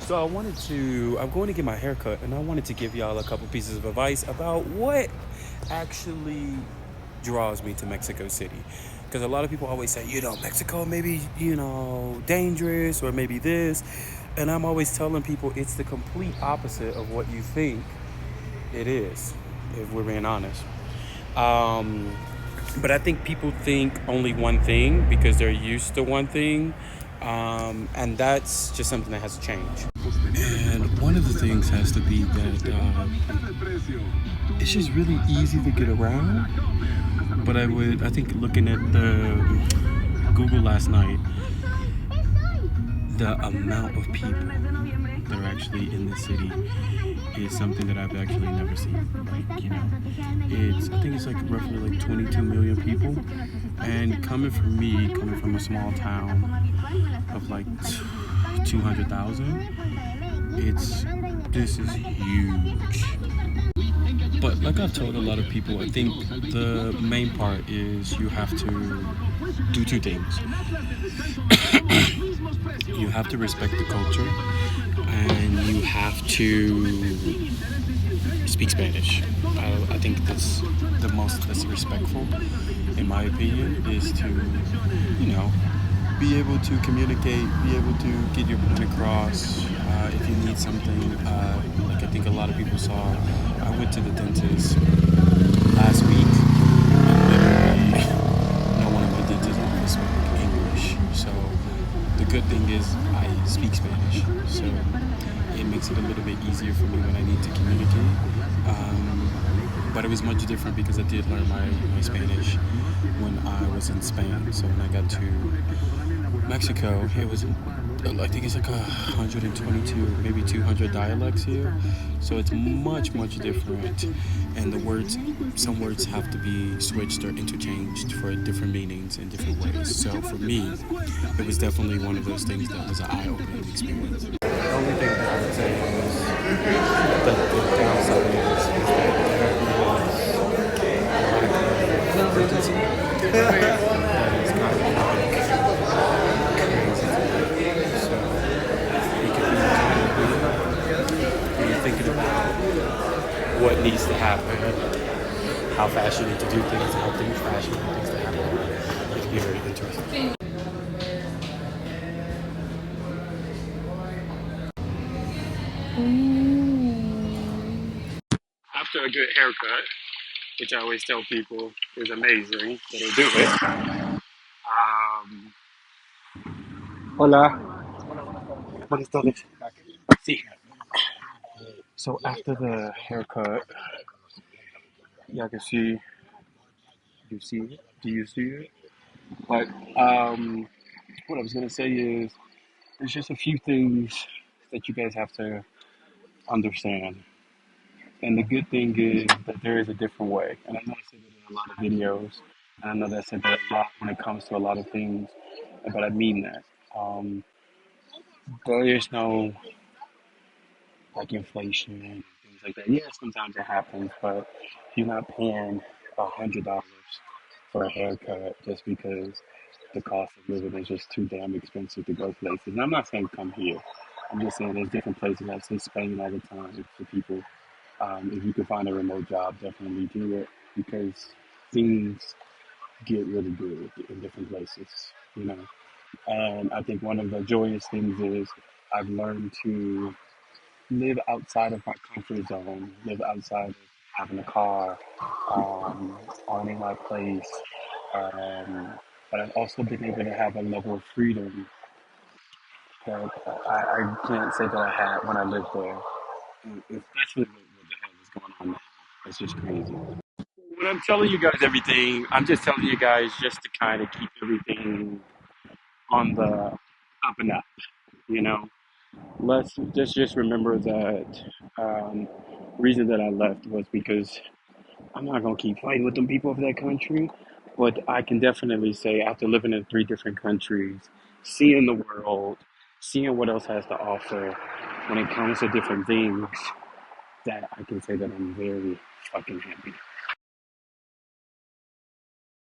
So I'm going to get my hair cut, and I wanted to give y'all a couple pieces of advice about what actually draws me to Mexico City. Because a lot of people always say, Mexico maybe, dangerous or maybe this. And I'm always telling people it's the complete opposite of what you think it is, if we're being honest. Um, but I think people think only one thing because they're used to one thing. And that's just something that has to change. And one of the things has to be that it's just really easy to get around. But I think looking at the Google last night, the amount of people that are actually in the city is something that I've actually never seen. I think it's like roughly like 22 million people. And coming from a small town of like 200,000, this is huge. But like I've told a lot of people, I think the main part is you have to do two things. You have to respect the culture, and you have to speak Spanish. I think that's the most respectful, in my opinion, is to, be able to communicate, be able to get your point across. If you need something, like I think a lot of people saw, I went to the dentist last week, and literally no one in my dentist office spoke English. So the good thing is I speak Spanish, so it makes it a little bit easier for me when I need to communicate. But it was much different because I did learn my Spanish when I was in Spain. So when I got to Mexico, I think it's like 122 or maybe 200 dialects here. So it's much different. And some words have to be switched or interchanged for different meanings in different ways. So for me, it was definitely one of those things that was an eye-opening experience. The only thing that I would say is the downside is that there is urgency. That is kind of crazy. So you can be kind of weird when you're thinking about what needs to happen, how fast you need to do things, how fast you need things to happen. It can be very interesting. After a good haircut, which I always tell people is amazing, that'll do it. Hola. Buenas tardes. Sí. So after the haircut, yeah, I can see. Do you see it? Do you see it? But what I was gonna say is, there's just a few things that you guys have to understand. And the good thing is that there is a different way. And I know I said that in a lot of videos. And I know that I said that a lot when it comes to a lot of things. But I mean that. Um, there is no like inflation and things like that. Yeah, sometimes it happens, but if you're not paying $100 for a haircut just because the cost of living is just too damn expensive to go places. And I'm not saying come here. I'm just saying there's different places. I say Spain all the time for people. If you can find a remote job, definitely do it because things get really good in different places. And I think one of the joyous things is I've learned to live outside of my comfort zone, live outside of having a car, owning my place. Um, but I've also been able to have a level of freedom that I can't say that I had when I lived there. And especially what the hell is going on now. It's just crazy. When I'm telling you guys everything, I'm just telling you guys just to kind of keep everything on the up and up, you know. Let's just remember that reason that I left was because I'm not gonna keep fighting with them people of that country. But I can definitely say after living in three different countries, seeing the world, seeing what else has to offer when it comes to different things, that I can say that I'm very fucking happy.